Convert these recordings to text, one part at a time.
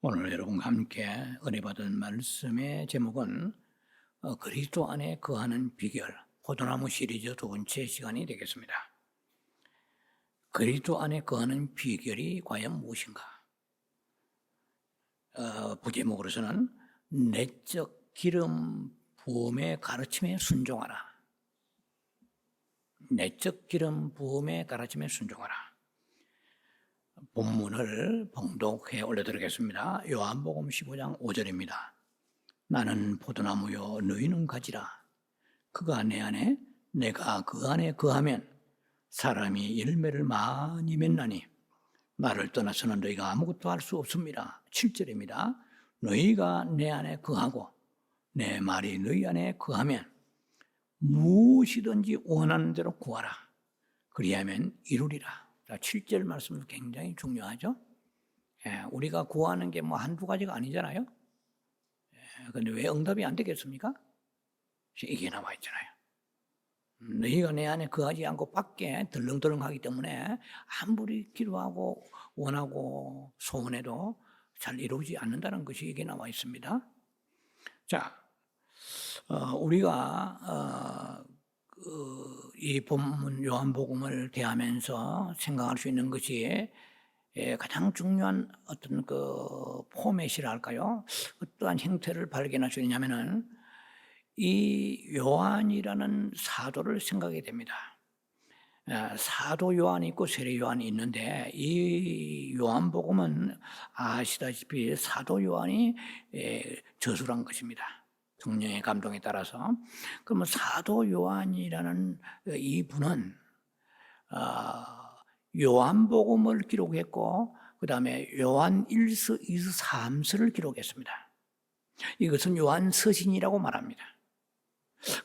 오늘 여러분과 함께 은혜 받은 말씀의 제목은 그리스도 안에 거하는 비결, 포도나무 시리즈 두 번째 시간이 되겠습니다. 그리스도 안에 거하는 비결이 과연 무엇인가? 부제목으로서는 내적 기름 부음의 가르침에 순종하라. 내적 기름 부음의 가르침에 순종하라. 본문을 봉독해 올려드리겠습니다. 요한복음 15장 5절입니다. 나는 포도나무요 너희는 가지라. 그가 내 안에 내가 그 안에 거하면 사람이 열매를 많이 맺나니 나를 떠나서는 너희가 아무것도 할 수 없습니다. 7절입니다. 너희가 내 안에 거하고 내 말이 너희 안에 거하면 무엇이든지 원하는 대로 구하라. 그리하면 이루리라. 7절 말씀도 굉장히 중요하죠. 우리가 구하는 게 뭐 한두 가지가 아니잖아요. 그런데 왜 응답이 안 되겠습니까? 이게 나와 있잖아요. 너희가 내 안에 거하지 않고 밖에 덜렁덜렁하기 때문에 아무리 기도하고 원하고 소원해도 잘 이루어지지 않는다는 것이 이게 나와 있습니다. 자, 우리가 이 본문 요한복음을 대하면서 생각할 수 있는 것이 가장 중요한 어떤 그 포맷이라 할까요? 어떠한 형태를 발견할 수 있냐면은 이 요한이라는 사도를 생각하게 됩니다. 사도 요한이 있고 세례 요한이 있는데 이 요한복음은 아시다시피 사도 요한이 저술한 것입니다. 성령의 감동에 따라서. 그러면 사도 요한이라는 이분은 요한복음을 기록했고 그 다음에 요한 1서, 2서, 3서를 기록했습니다. 이것은 요한 서신이라고 말합니다.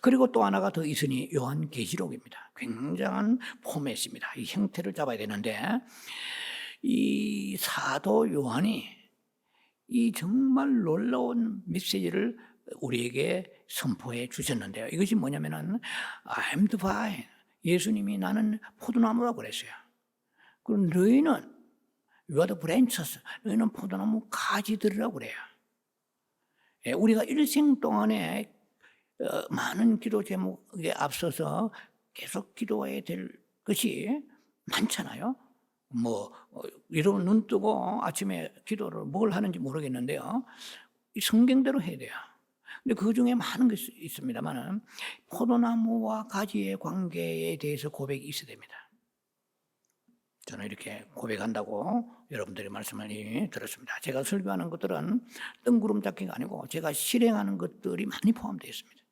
그리고 또 하나가 더 있으니 요한 계시록입니다. 굉장한 포맷입니다. 이 형태를 잡아야 되는데 이 사도 요한이 이 정말 놀라운 메시지를 우리에게 선포해 주셨는데요. 이것이 뭐냐면은 I'm the vine. 예수님이 나는 포도나무라고 그랬어요. 그럼 너희는 You are the branches. 너희는 포도나무 가지들이라고 그래요. 우리가 일생 동안에 많은 기도 제목에 앞서서 계속 기도해야 될 것이 많잖아요. 이러고 눈 뜨고 아침에 기도를 뭘 하는지 모르겠는데요. 이 성경대로 해야 돼요. 근데 그 중에 많은 것이 있습니다만 포도나무와 가지의 관계에 대해서 고백이 있어야 됩니다. 저는 이렇게 고백한다고 여러분들이 말씀을 이미 들었습니다. 제가 설교하는 것들은 뜬구름 잡기가 아니고 제가 실행하는 것들이 많이 포함되어 있습니다.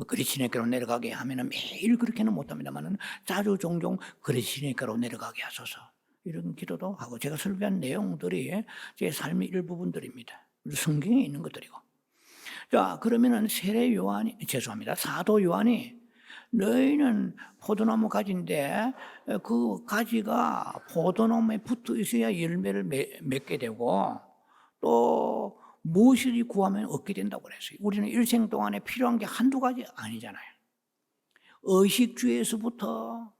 그리 시내가로 내려가게 하면은 매일 그렇게는 못합니다만은 자주 종종 그리 시내가로 내려가게 하소서 이런 기도도 하고 제가 설교한 내용들이 제 삶의 일부분들입니다. 성경에 있는 것들이고. 자, 그러면은 사도 요한이 너희는 포도나무 가지인데 그 가지가 포도나무에 붙어 있어야 열매를 맺게 되고 또 무엇을 구하면 얻게 된다고 그랬어요. 우리는 일생 동안에 필요한 게 한두 가지 아니잖아요. 의식주에서부터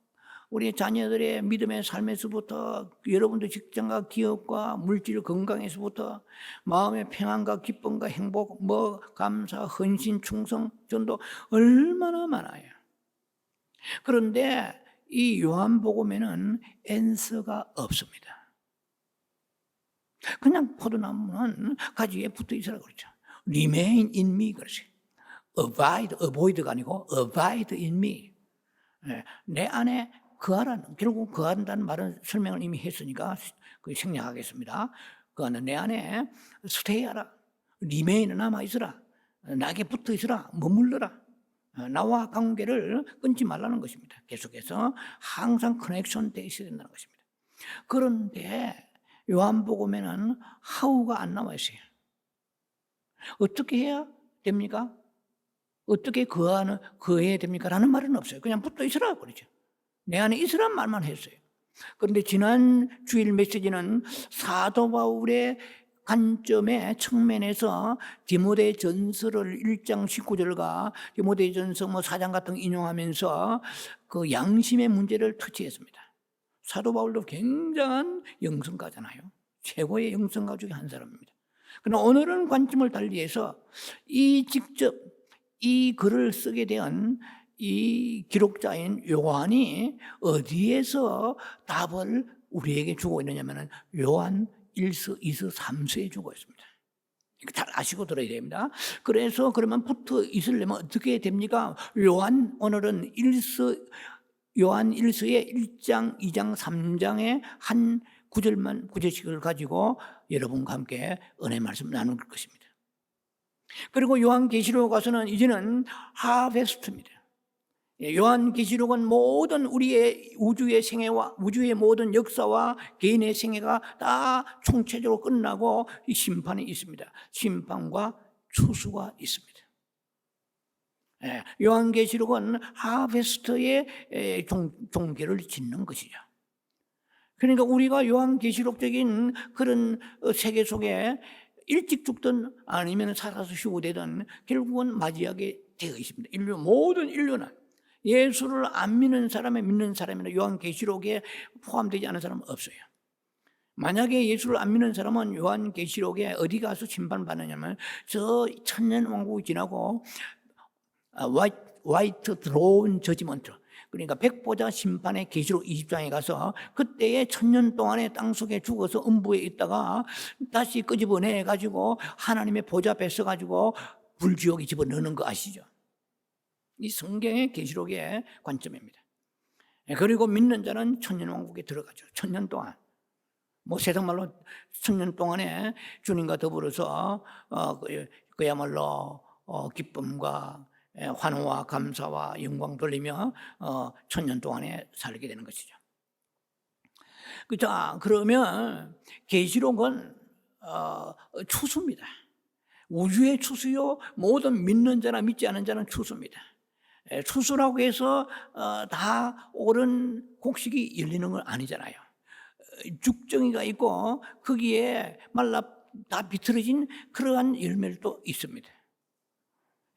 우리 자녀들의 믿음의 삶에서부터 여러분들 직장과 기업과 물질 건강에서부터 마음의 평안과 기쁨과 행복, 감사, 헌신, 충성, 전도 얼마나 많아요. 그런데 이 요한복음에는 엔서가 없습니다. 그냥 포도나무는 가지에 붙어 있으라고 그러죠. Remain in me 그러죠. avoid가 아니고 abide in me. 내 안에 거하라는, 결국 거한다는 말은 설명을 이미 했으니까 생략하겠습니다. 그거는 내 안에 stay하라. remain 남아있으라. 나에게 붙어 있으라. 머물러라. 나와 관계를 끊지 말라는 것입니다. 계속해서 항상 커넥션 되어 있어야 된다는 것입니다. 그런데 요한복음에는 how가 안 나와 있어요. 어떻게 해야 됩니까? 어떻게 거해야 됩니까? 라는 말은 없어요. 그냥 붙어 있으라 그러죠. 내 안에 있으란 말만 했어요. 그런데 지난 주일 메시지는 사도 바울의 관점의 측면에서 디모데 전서를 1장 19절과 디모데 전서 4장 같은 거 인용하면서 그 양심의 문제를 터치했습니다. 사도 바울도 굉장한 영성가잖아요. 최고의 영성가 중에 한 사람입니다. 그러나 오늘은 관점을 달리해서 직접 이 글을 쓰게 된 이 기록자인 요한이 어디에서 답을 우리에게 주고 있느냐면 요한 1서, 2서, 3서에 주고 있습니다. 이거 잘 아시고 들어야 됩니다. 그래서 그러면 붙어 있으려면 어떻게 됩니까? 오늘은 요한 1서의 1장, 2장, 3장의 한 구절씩을 가지고 여러분과 함께 은혜 말씀 나눌 것입니다. 그리고 요한계시록 가서는 이제는 하베스트입니다. 요한계시록은 모든 우리의 우주의 생애와 우주의 모든 역사와 개인의 생애가 다 총체적으로 끝나고 심판이 있습니다. 심판과 추수가 있습니다. 요한계시록은 하베스트의 종결을 짓는 것이죠. 그러니까 우리가 요한계시록적인 그런 세계 속에 일찍 죽든 아니면 살아서 휴고되든 결국은 맞이하게 되어 있습니다. 모든 인류는 예수를 안 믿는 사람이나 요한계시록에 포함되지 않은 사람은 없어요. 만약에 예수를 안 믿는 사람은 요한계시록에 어디 가서 심판받느냐면 저 천년왕국이 지나고 화이트 드로운 저지먼트, 그러니까 백보자 심판의 계시록 20장에 가서 그때의 1000년 동안의 땅속에 죽어서 음부에 있다가 다시 끄집어내 가지고 하나님의 보좌 뺏어 가지고 불지옥에 집어넣는 거 아시죠? 이 성경의 계시록의 관점입니다. 그리고 믿는 자는 천년왕국에 들어가죠. 1000년 동안. 세상 말로 1000년 동안에 주님과 더불어서 그야말로 기쁨과 환호와 감사와 영광 돌리며 1000년 동안에 살게 되는 것이죠. 자, 그러면 계시록은 추수입니다. 우주의 추수요, 모든 믿는 자나 믿지 않은 자는 추수입니다. 추수라고 해서 다 옳은 곡식이 열리는 건 아니잖아요. 죽정이가 있고 거기에 말라 다 비틀어진 그러한 열매도 있습니다.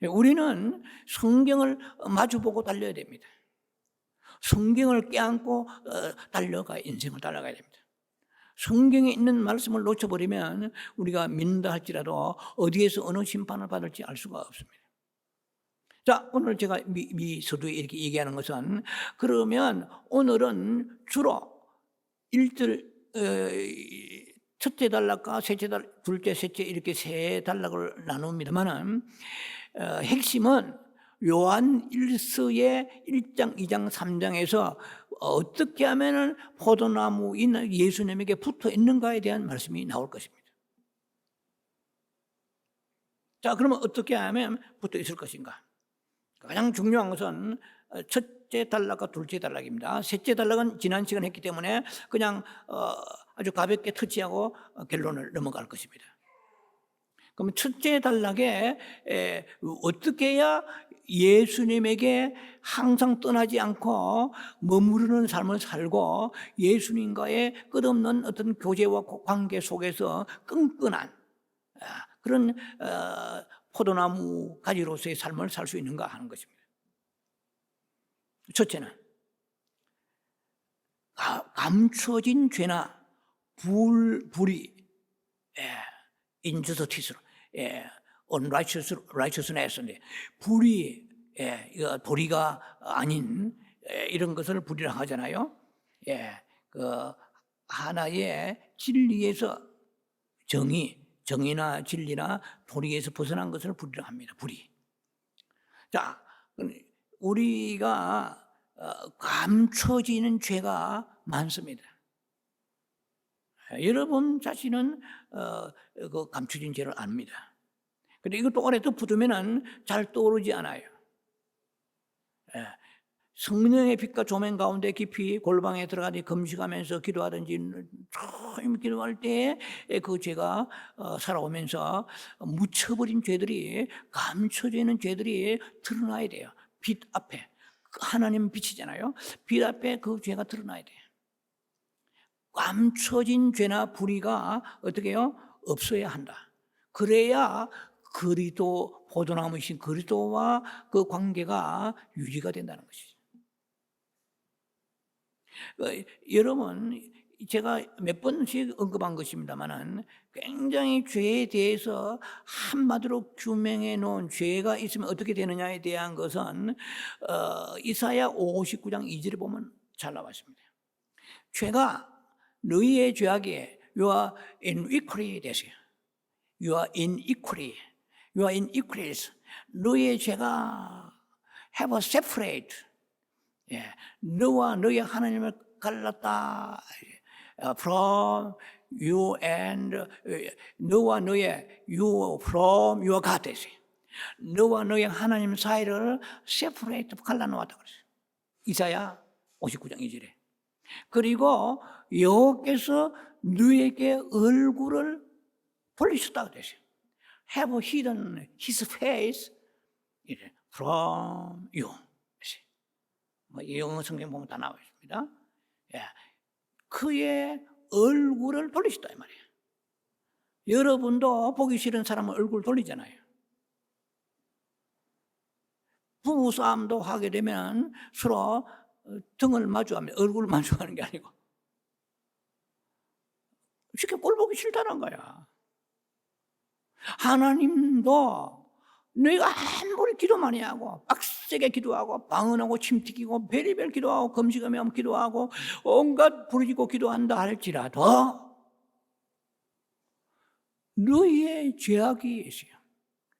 우리는 성경을 마주보고 달려야 됩니다. 성경을 껴안고 인생을 달려가야 됩니다. 성경에 있는 말씀을 놓쳐버리면 우리가 믿는다 할지라도 어디에서 어느 심판을 받을지 알 수가 없습니다. 자, 오늘 제가 서두에 이렇게 얘기하는 것은, 그러면 오늘은 주로 첫째 단락과 셋째 단락, 둘째, 셋째 이렇게 세 단락을 나눕니다만은 핵심은 요한 1서의 1장, 2장, 3장에서 어떻게 하면 포도나무인 예수님에게 붙어 있는가에 대한 말씀이 나올 것입니다. 자, 그러면 어떻게 하면 붙어 있을 것인가? 가장 중요한 것은 첫째 단락과 둘째 단락입니다. 셋째 단락은 지난 시간에 했기 때문에 그냥 아주 가볍게 터치하고 결론을 넘어갈 것입니다. 그럼 첫째 단락에 어떻게 해야 예수님에게 항상 떠나지 않고 머무르는 삶을 살고 예수님과의 끝없는 어떤 교제와 관계 속에서 끈끈한 그런 포도나무 가지로서의 삶을 살 수 있는가 하는 것입니다. 첫째는 감춰진 죄나 불의, injustice, unrighteousness, 불의, 도리가 아닌 이런 것을 불의라 하잖아요. 하나의 진리에서 정의나 진리나 도리에서 벗어난 것을 불의라 합니다. 불의. 자, 우리가 감춰지는 죄가 많습니다. 여러분 자신은 그 감춰진 죄를 압니다. 근데 이것도 오래 덮어두면은 잘 떠오르지 않아요. 성령의 빛과 조명 가운데 깊이 골방에 들어가서 금식하면서 기도하든지 참 기도할 때 그 죄가 살아오면서 묻혀버린 죄들이, 감춰지는 죄들이 드러나야 돼요. 빛 앞에. 하나님은 빛이잖아요. 빛 앞에 그 죄가 드러나야 돼요. 감춰진 죄나 불의가 어떻게 해요? 없어야 한다. 그래야 그리스도, 포도나무이신 그리스도와 그 관계가 유지가 된다는 것이죠. 여러분, 제가 몇 번씩 언급한 것입니다만은 굉장히 죄에 대해서 한마디로 규명해 놓은 죄가 있으면 어떻게 되느냐에 대한 것은 이사야 59장 2절에 보면 잘 나와 있습니다. 죄가 너희의 죄악이 your iniquity 되세요. your iniquity, your iniquities. 너희의 죄가 have separate. 예, 너와 너희 하나님을 갈랐다. From you and 너와 너의 you from your God 되세요. 너와 너의 하나님 사이를 separate 갈라놓았다 그랬어요. 이사야 59장 2절에. 그리고 여호와께서 너에게 얼굴을 돌리셨다 그랬어요. Have hidden his face from you. 영어 성경 보면 다 나와 있습니다. 예. 그의 얼굴을 돌리셨다 이 말이에요. 여러분도 보기 싫은 사람은 얼굴 돌리잖아요. 부부싸움도 하게 되면 서로 등을 마주합니다. 얼굴을 마주하는 게 아니고. 쉽게 꼴 보기 싫다는 거야. 하나님도 너희가 아무리 기도 많이 하고 빡세게 기도하고 방언하고 침튀기고 별의별 기도하고 금식하며 기도하고 온갖 부르짖고 기도한다 할지라도 너희의 죄악이 있어요.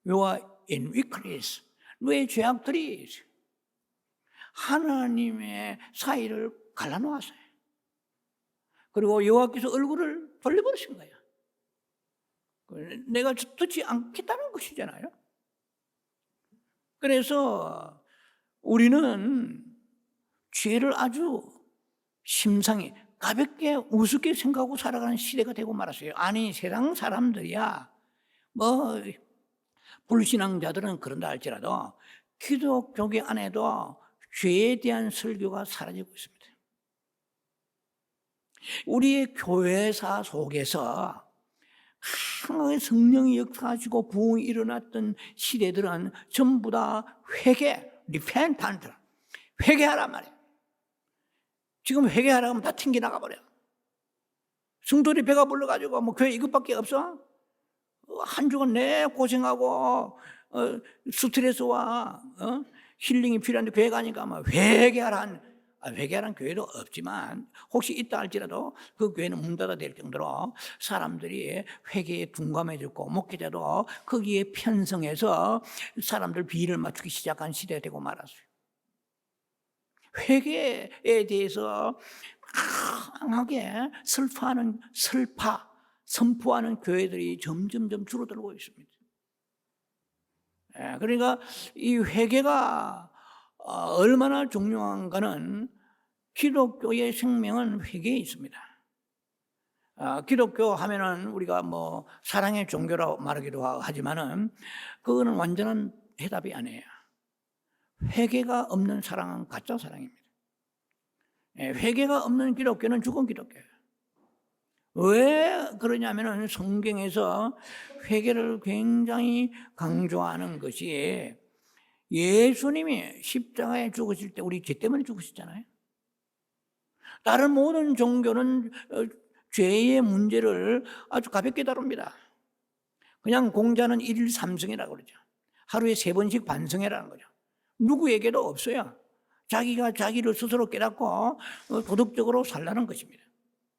your iniquities, 너희의 죄악들이 있어요. 하나님의 사이를 갈라놓았어요. 그리고 여호와께서 얼굴을 돌려버리신 거예요. 내가 듣지 않겠다는 것이잖아요. 그래서 우리는 죄를 아주 심상히 가볍게 우습게 생각하고 살아가는 시대가 되고 말았어요. 아니 세상 사람들이야 뭐 불신앙자들은 그런다 할지라도 기독교계 안에도 죄에 대한 설교가 사라지고 있습니다. 우리의 교회사 속에서 강하게 성령이 역사하시고 부흥이 일어났던 시대들은 전부 다 회개, repentance, 회개하란 말이에요. 지금 회개하라 하면 다 튕겨 나가버려. 성도들이 배가 불러가지고 뭐 교회 이것밖에 없어? 한 주간 내 고생하고 스트레스와 힐링이 필요한데 교회 가니까 막 회개하라는 회개하는 교회도 없지만 혹시 있다 할지라도 그 교회는 문 닫아 될 정도로 사람들이 회개에 둔감해졌고 목회자도 거기에 편성해서 사람들 비위를 맞추기 시작한 시대가 되고 말았어요. 회개에 대해서 강하게 선포하는 교회들이 점점점 줄어들고 있습니다. 그러니까 이 회개가 얼마나 중요한가는 기독교의 생명은 회개에 있습니다. 기독교 하면은 우리가 뭐 사랑의 종교라고 말하기도 하지만은 그거는 완전한 해답이 아니에요. 회개가 없는 사랑은 가짜 사랑입니다. 회개가 없는 기독교는 죽은 기독교예요. 왜 그러냐면은 성경에서 회개를 굉장히 강조하는 것이 예수님이 십자가에 죽으실 때 우리 죄 때문에 죽으셨잖아요. 다른 모든 종교는 죄의 문제를 아주 가볍게 다룹니다. 그냥 공자는 1일 3성이라고 그러죠. 하루에 3번씩 반성해라는 거죠. 누구에게도 없어요. 자기가 자기를 스스로 깨닫고 도덕적으로 살라는 것입니다.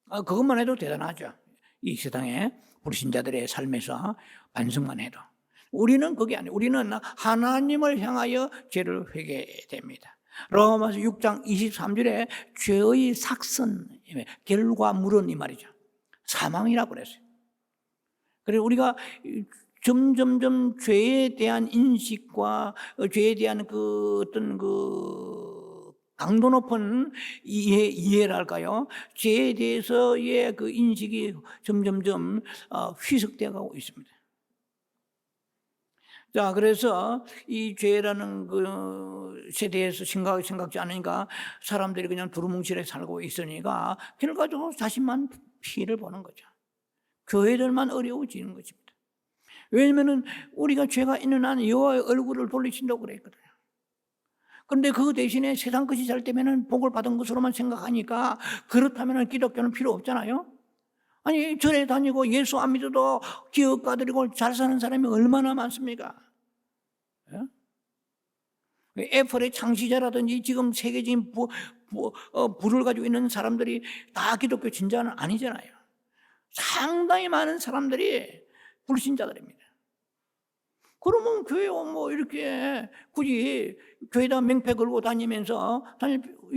그것만 해도 대단하죠. 이 세상에 불신자들의 삶에서 반성만 해도. 우리는 그게 아니에요. 우리는 하나님을 향하여 죄를 회개해야 됩니다. 로마서 6장 23절에 죄의 삭선, 결과물은 이 말이죠. 사망이라고 그랬어요. 그래서 우리가 점점점 죄에 대한 인식과 죄에 대한 그 어떤 그 강도 높은 이해랄까요? 죄에 대해서의 그 인식이 점점점 희석되어 가고 있습니다. 자, 그래서 이 죄라는 것에 대해서 생각지 않으니까 사람들이 그냥 두루뭉실하게 살고 있으니까 결과적으로 자신만 피해를 보는 거죠. 교회들만 어려워지는 것입니다. 왜냐하면 우리가 죄가 있는 한 여호와의 얼굴을 돌리신다고 그랬거든요. 그런데 그 대신에 세상 것이 잘 되면은 복을 받은 것으로만 생각하니까 그렇다면은 기독교는 필요 없잖아요. 아니 절에 다니고 예수 안 믿어도 기업가들이고 잘 사는 사람이 얼마나 많습니까? 애플의 창시자라든지 지금 세계적인 부를 가지고 있는 사람들이 다 기독교 신자는 아니잖아요. 상당히 많은 사람들이 불신자들입니다. 그러면 교회 뭐 이렇게 굳이 교회다 명패 걸고 다니면서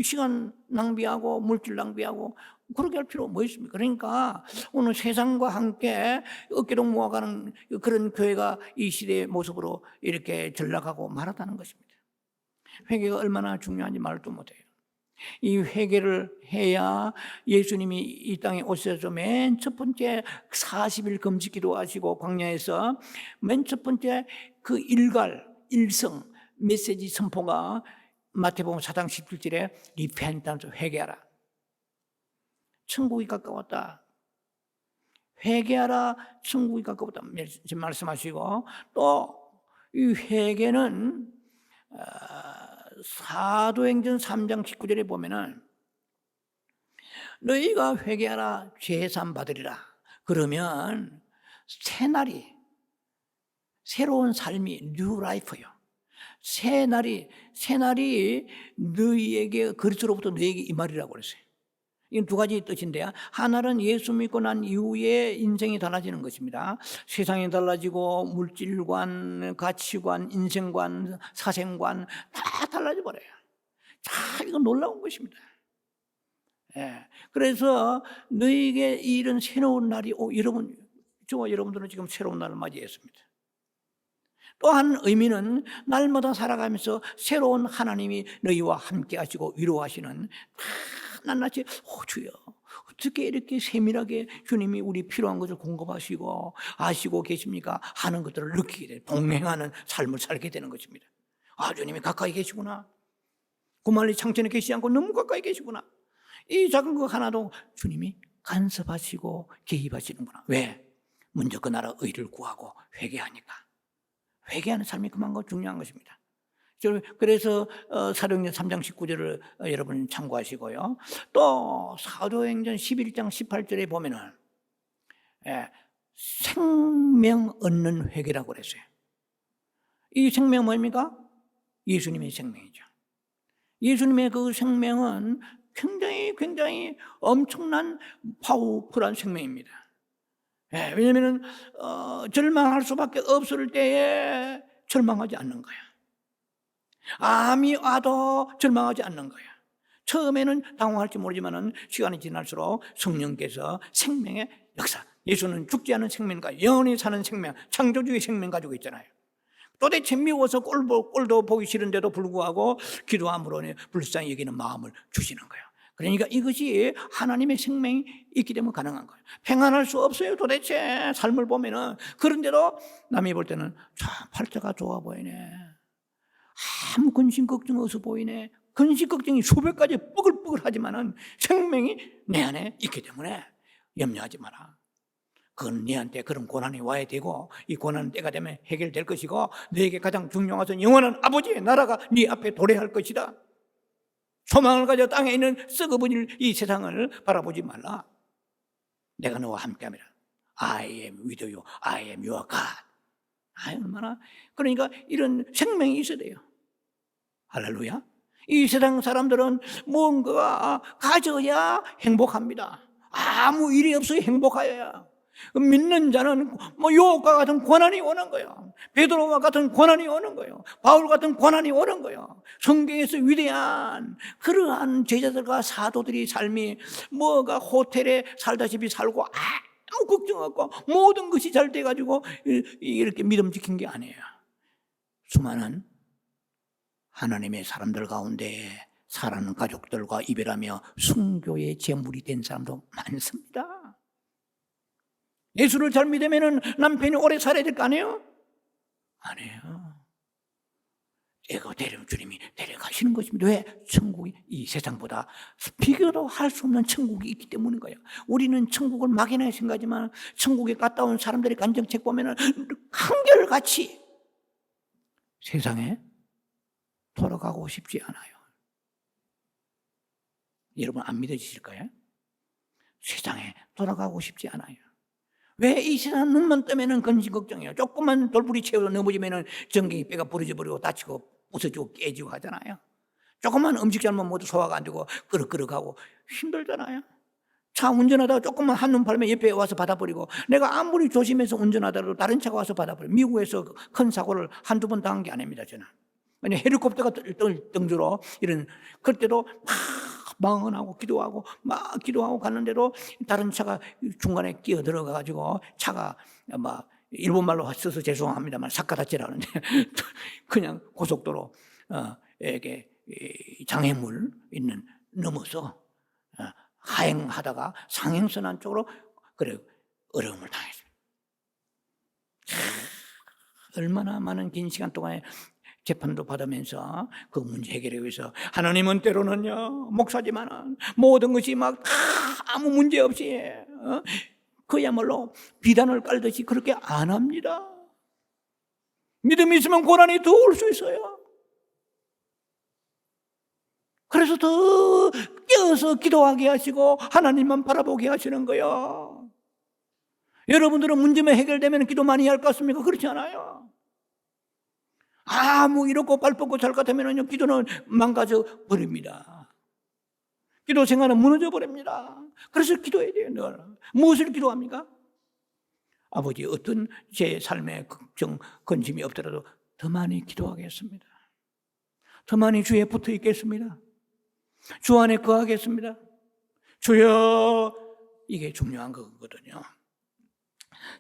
시간 낭비하고 물질 낭비하고 그렇게 할 필요 뭐 있습니까? 그러니까 오늘 세상과 함께 어깨동 모아가는 그런 교회가 이 시대의 모습으로 이렇게 전락하고 말았다는 것입니다. 회개가 얼마나 중요한지 말도 못해요. 이 회개를 해야 예수님이 이 땅에 오셔서 맨 첫 번째 40일 금식 기도하시고 광야에서 맨 첫 번째 그 일성 메시지 선포가 마태복음 4장 17절에 리펜턴스 회개하라. 천국이 가까웠다. 회개하라. 천국이 가까웠다. 말씀하시고 또 이 회개는 사도행전 3장 19절에 보면은 너희가 회개하라 죄사함 받으리라. 그러면 새날이 새로운 삶이 뉴 라이프요. 새날이 너희에게 그리스도로부터 너희에게 임하리라고 그랬어요. 이건 두 가지 뜻인데요. 하나는 예수 믿고 난 이후에 인생이 달라지는 것입니다. 세상이 달라지고 물질관, 가치관, 인생관, 사생관 다 달라져 버려요. 자, 이건 놀라운 것입니다. 예. 그래서 너희에게 이런 새로운 날이 저와 여러분들은 지금 새로운 날을 맞이했습니다. 또 한 의미는 날마다 살아가면서 새로운 하나님이 너희와 함께 하시고 위로하시는 낱낱이 주여 어떻게 이렇게 세밀하게 주님이 우리 필요한 것을 공급하시고 아시고 계십니까 하는 것들을 느끼게 돼요. 동행하는 삶을 살게 되는 것입니다. 주님이 가까이 계시구나. 고말리 창천에 계시지 않고 너무 가까이 계시구나. 이 작은 것 하나도 주님이 간섭하시고 개입하시는구나. 왜? 먼저 그 나라 의를 구하고 회개하니까. 회개하는 삶이 그만큼 중요한 것입니다. 그래서 사도행전 3장 19절을 여러분 참고하시고요. 또 사도행전 11장 18절에 보면은 생명 얻는 회개라고 그랬어요. 이 생명 뭡니까? 예수님의 생명이죠. 예수님의 그 생명은 굉장히 엄청난 파워풀한 생명입니다. 왜냐하면 절망할 수밖에 없을 때에 절망하지 않는 거야. 암이 와도 절망하지 않는 거야. 처음에는 당황할지 모르지만 시간이 지날수록 성령께서 생명의 역사, 예수는 죽지 않은 생명과 영원히 사는 생명, 창조주의 생명 가지고 있잖아요. 도대체 미워서 꼴도 보기 싫은데도 불구하고 기도함으로 불쌍히 여기는 마음을 주시는 거예요. 그러니까 이것이 하나님의 생명이 있기 때문에 가능한 거예요. 평안할 수 없어요. 도대체 삶을 보면은. 그런데도 남이 볼 때는 참 팔자가 좋아 보이네. 아무 근심 걱정 없어 보이네. 근심 걱정이 수백 가지 뻐글뻐글 하지만은 생명이 내 안에 있기 때문에 염려하지 마라. 그건 네한테 그런 고난이 와야 되고 이 고난은 때가 되면 해결될 것이고 너에게 가장 중요한 것은 영원한 아버지의 나라가 네 앞에 도래할 것이다. 소망을 가져 땅에 있는 썩어버릴 이 세상을 바라보지 말라. 내가 너와 함께함이라. I am with you. I am your God. 얼마나 그러니까 이런 생명이 있어야 돼요. 할렐루야. 이 세상 사람들은 뭔가 가져야 행복합니다. 아무 일이 없어야 행복하여야. 믿는 자는 요업과 같은 고난이 오는 거예요. 베드로와 같은 고난이 오는 거예요. 바울 같은 고난이 오는 거예요. 성경에서 위대한 그러한 제자들과 사도들이 삶이 뭐가 호텔에 살다시피 살고 아무 걱정 없고 모든 것이 잘 돼가지고 이렇게 믿음 지킨 게 아니에요. 수많은 하나님의 사람들 가운데 사랑하는 가족들과 이별하며 순교의 제물이 된 사람도 많습니다. 예수를 잘 믿으면 남편이 오래 살아야 될 거 아니에요? 아니에요. 애가 주님이 데려가시는 것입니다. 왜? 천국이 이 세상보다 비교도 할 수 없는 천국이 있기 때문인 거예요. 우리는 천국을 막연하게 생각하지만 천국에 갔다 온 사람들의 간증책 보면 한결같이 세상에 돌아가고 싶지 않아요. 여러분 안 믿어지실 거예요? 세상에 돌아가고 싶지 않아요. 왜 이 세상 눈만 뜨면은 근심 걱정이에요. 조금만 돌부리 채워서 넘어지면은 전경이 뼈가 부러져 버리고 다치고 부서지고 깨지고 하잖아요. 조금만 음식 잘못 먹어도 소화가 안 되고 끄럭끄럭하고 힘들잖아요. 차 운전하다가 조금만 한눈 팔면 옆에 와서 받아버리고, 내가 아무리 조심해서 운전하더라도 다른 차가 와서 받아버려요. 미국에서 큰 사고를 한두 번 당한 게 아닙니다, 저는. 만약 헬리콥터가 등주로 이런, 그럴 때도 막 망언하고 기도하고 갔는데도 다른 차가 중간에 끼어 들어가가지고 차가 막 일본말로 써서 죄송합니다만 사카다치라는데 그냥 고속도로 이렇게 장애물 있는 넘어서 하행하다가 상행선 안쪽으로 그래 어려움을 당했습니다. 얼마나 많은 긴 시간 동안에 재판도 받으면서 그 문제 해결을 위해서, 하나님은 때로는요 목사지만은 모든 것이 막 다 아무 문제 없이 그야말로 비단을 깔듯이 그렇게 안 합니다. 믿음이 있으면 고난이 더 올 수 있어요. 그래서 더 깨어서 기도하게 하시고 하나님만 바라보게 하시는 거예요. 여러분들은 문제만 해결되면 기도 많이 할 것 같습니까? 그렇지 않아요. 아무 이렇고 발뻗고 잘 같으면요 기도는 망가져 버립니다. 기도 생활은 무너져 버립니다. 그래서 기도해야 돼요. 늘. 무엇을 기도합니까? 아버지, 어떤 제 삶에 걱정, 근심이 없더라도 더 많이 기도하겠습니다. 더 많이 주에 붙어 있겠습니다. 주 안에 거하겠습니다. 주여, 이게 중요한 거거든요.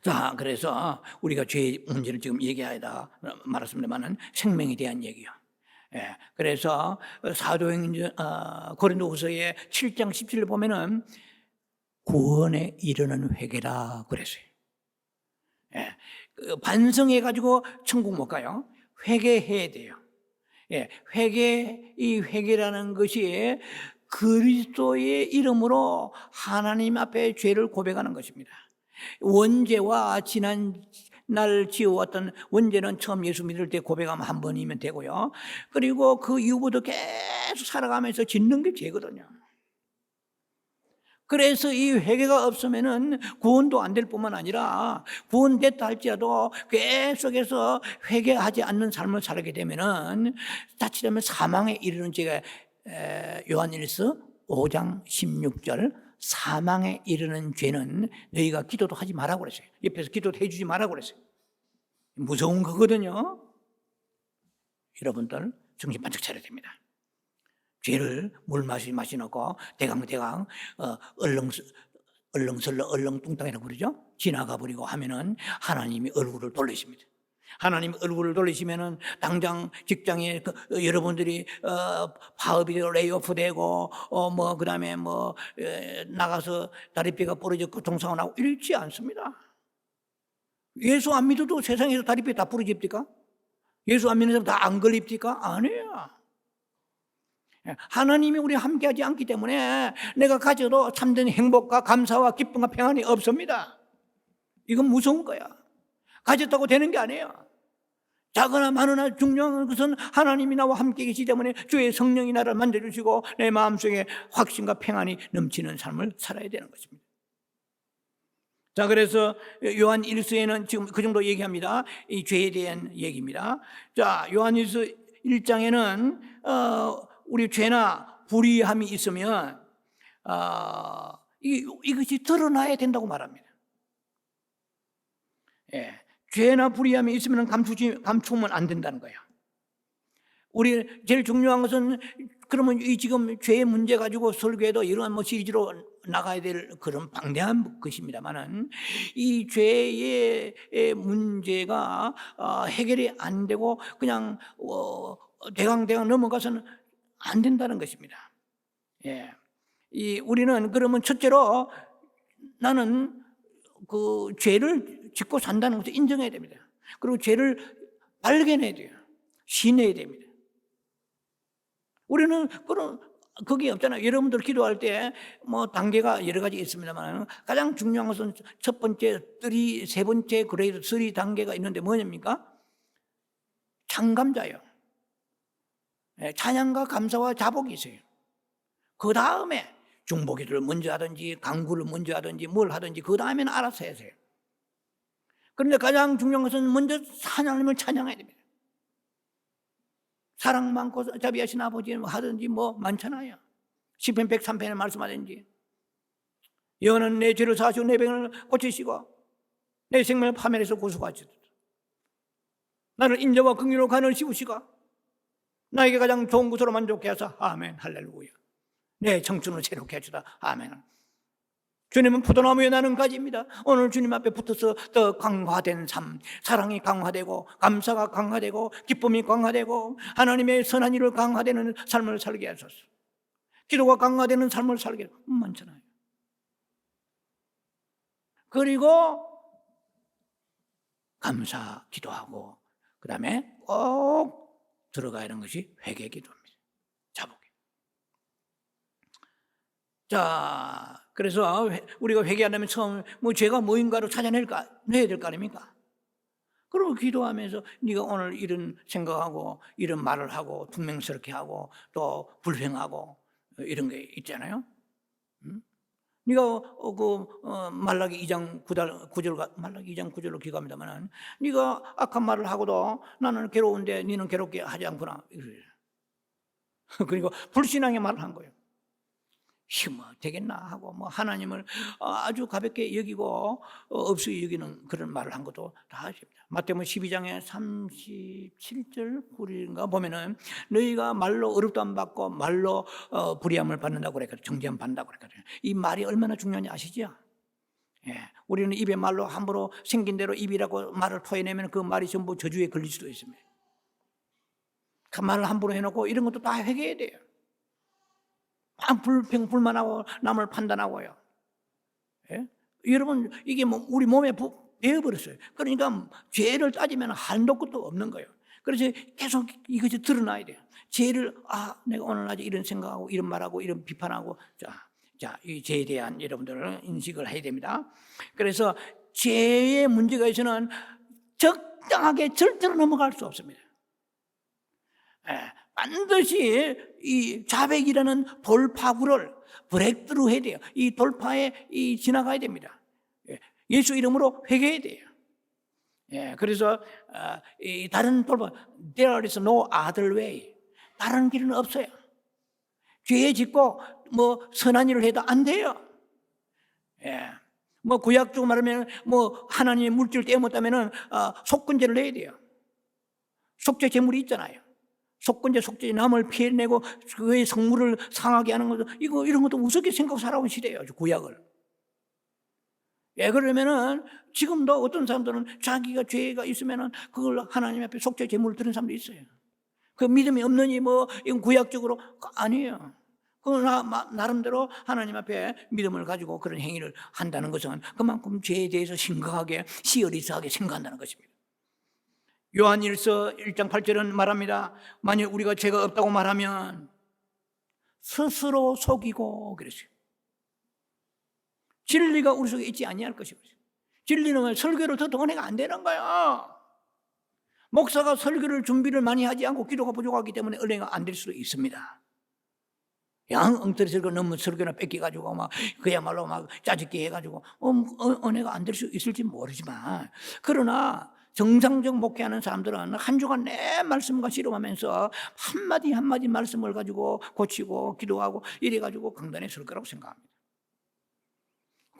자, 그래서 우리가 죄의 문제를 지금 얘기하다 말았습니다만은 생명에 대한 얘기요. 예, 그래서 사도행전 고린도후서의 7장 17절 보면은 구원에 이르는 회개라 그랬어요. 예, 반성해 가지고 천국 못 가요. 회개해야 돼요. 예, 이 회개라는 것이 그리스도의 이름으로 하나님 앞에 죄를 고백하는 것입니다. 원죄와 지난날 지어왔던 원죄는 처음 예수 믿을 때 고백하면 한 번이면 되고요. 그리고 그 이후부터 계속 살아가면서 짓는 게 죄거든요. 그래서 이 회개가 없으면은 구원도 안 될 뿐만 아니라 구원됐다 할지라도 계속해서 회개하지 않는 삶을 살게 되면은 자칫하면 사망에 이르는 죄가 요한일서 5장 16절 사망에 이르는 죄는 너희가 기도도 하지 말라고 그랬어요. 옆에서 기도도 해주지 말라고 그랬어요. 무서운 거거든요. 여러분들 정신 반짝 차려야 됩니다. 죄를 물 마시놓고 대강 얼렁뚱땅이라고 그러죠. 지나가 버리고 하면은 하나님이 얼굴을 돌리십니다. 하나님 얼굴을 돌리시면은 당장 직장에 여러분들이 파업이 되고 레이오프 되고 그다음에 나가서 다리뼈가 부러졌고 동상을 나고 이렇지 않습니다. 예수 안 믿어도 세상에서 다리뼈 다 부러집니까? 예수 안 믿는 사람 다 안 걸립니까? 아니에요. 하나님이 우리 함께하지 않기 때문에 내가 가져도 참된 행복과 감사와 기쁨과 평안이 없습니다. 이건 무서운 거야. 가졌다고 되는 게 아니에요. 작으나 많으나 중요한 것은 하나님이 나와 함께 계시기 때문에 주의 성령이 나를 만져주시고 내 마음속에 확신과 평안이 넘치는 삶을 살아야 되는 것입니다. 자, 그래서 요한 1서에는 지금 그 정도 얘기합니다. 이 죄에 대한 얘기입니다. 자, 요한 1장에는 우리 죄나 불의함이 있으면 이것이 드러나야 된다고 말합니다. 예, 죄나 불의함이 있으면 감추면 안 된다는 거예요. 우리 제일 중요한 것은 그러면 이 지금 죄의 문제 가지고 설교에도 이런 시리즈로 나가야 될 그런 방대한 것입니다만은 이 죄의 문제가 해결이 안 되고 그냥 대강대강 넘어가서는 안 된다는 것입니다. 예. 우리는 그러면 첫째로 나는 그 죄를 짓고 산다는 것을 인정해야 됩니다. 그리고 죄를 발견해야 돼요. 신해야 됩니다. 우리는 그런 그게 없잖아요. 여러분들 기도할 때 단계가 여러 가지 있습니다만 가장 중요한 것은 첫 번째, 세 번째 그레이드 3 단계가 있는데 뭐냐입니까? 창감자예요. 찬양과 감사와 자복이 있어요. 그 다음에 중보기도를 먼저 하든지 강구를 먼저 하든지 뭘 하든지 그 다음에는 알아서 하세요. 그런데 가장 중요한 것은 먼저 하나님을 찬양해야 됩니다. 사랑 많고 자비하신 아버지 하든지 뭐 많잖아요. 시편 103편에 말씀하든지 여호와는 내 죄를 사하시고 내 병을 고치시고 내 생명을 파멸해서 구속하시도다. 나를 인자와 긍휼로 간을 씌우시고 나에게 가장 좋은 것으로 만족해 하사 아멘 할렐루야. 내 청춘을 새롭게 해주다 아멘. 주님은 포도나무에 나는 가지입니다. 오늘 주님 앞에 붙어서 더 강화된 삶, 사랑이 강화되고 감사가 강화되고 기쁨이 강화되고 하나님의 선한 일을 강화되는 삶을 살게 하소서. 기도가 강화되는 삶을 살게 많잖아요. 그리고 감사 기도하고 그 다음에 꼭 들어가야 하는 것이 회개 기도입니다. 자복이. 자, 그래서 우리가 회개하려면 처음 뭐 죄가 뭐인가로 찾아내야 될 거 아닙니까? 그리고 기도하면서 네가 오늘 이런 생각하고 이런 말을 하고 퉁명스럽게 하고 또 불평하고 이런 게 있잖아요. 네가 말라기 2장 9절 말라기 2장 9절로 기도합니다만 네가 악한 말을 하고도 나는 괴로운데 너는 괴롭게 하지 않구나. 그리고 불신앙의 말을 한 거예요. 뭐 되겠나 하고 뭐 하나님을 아주 가볍게 여기고 없이 여기는 그런 말을 한 것도 다 하십니다. 마태복음 12장에 37절 9절인가 보면은 너희가 말로 어렵담 받고 말로 불의함을 받는다고 그랬거든요. 정죄함 받는다고 그랬거든요. 이 말이 얼마나 중요한지 아시죠? 예, 우리는 입에 말로 함부로 생긴 대로 입이라고 말을 토해내면 그 말이 전부 저주에 걸릴 수도 있습니다. 그 말을 함부로 해놓고 이런 것도 다 회개해야 돼요. 불평 불만하고 남을 판단하고요. 예? 여러분 이게 뭐 우리 몸에 배어버렸어요. 그러니까 죄를 따지면 한도 끝도 없는 거예요. 그래서 계속 이것이 드러나야 돼요. 죄를 내가 오늘 아직 이런 생각하고 이런 말하고 이런 비판하고 자, 이 죄에 대한 여러분들은 인식을 해야 됩니다. 그래서 죄의 문제가 있어서는 적당하게 절대로 넘어갈 수 없습니다. 예. 반드시 이 자백이라는 돌파구를 브레이크트루 해야 돼요. 이 돌파에 지나가야 됩니다. 예수 이름으로 회개해야 돼요. 그래서 이 다른 돌파, there is no other way. 다른 길은 없어요. 죄에 짓고 뭐 선한 일을 해도 안 돼요. 뭐 구약적으로 말하면 뭐 하나님의 물질을 떼어먹다면은 속건제를 내야 돼요. 속죄 제물이 있잖아요. 속죄 남을 피해내고 그의 성물을 상하게 하는 것도 이런 것도 우습게 생각하고 살아온 시대예요. 구약을. 그러면은 지금도 어떤 사람들은 자기가 죄가 있으면은 그걸 하나님 앞에 속죄 제물을 드리는 사람도 있어요. 그 믿음이 없느니 뭐 이건 구약적으로 아니에요. 그 나름대로 하나님 앞에 믿음을 가지고 그런 행위를 한다는 것은 그만큼 죄에 대해서 심각하게 시어리스하게 생각한다는 것입니다. 요한일서 1장 8절은 말합니다. 만일 우리가 죄가 없다고 말하면 스스로 속이고 그랬어요. 진리가 우리 속에 있지 아니할 것이고 진리는 설교를 듣도 은혜가 안 되는 거예요. 목사가 설교를 준비를 많이 하지 않고 기도가 부족하기 때문에 은혜가 안 될 수도 있습니다. 엉터리 설교 너무 설교나 뺏겨가지고 막 그야말로 막 짜집게 해가지고 은혜가 안 될 수 있을지 모르지만 그러나 정상적 목회하는 사람들은 한 주간 내 말씀과 씨름하면서 한마디 한마디 말씀을 가지고 고치고 기도하고 이래가지고 강단에 설 거라고 생각합니다.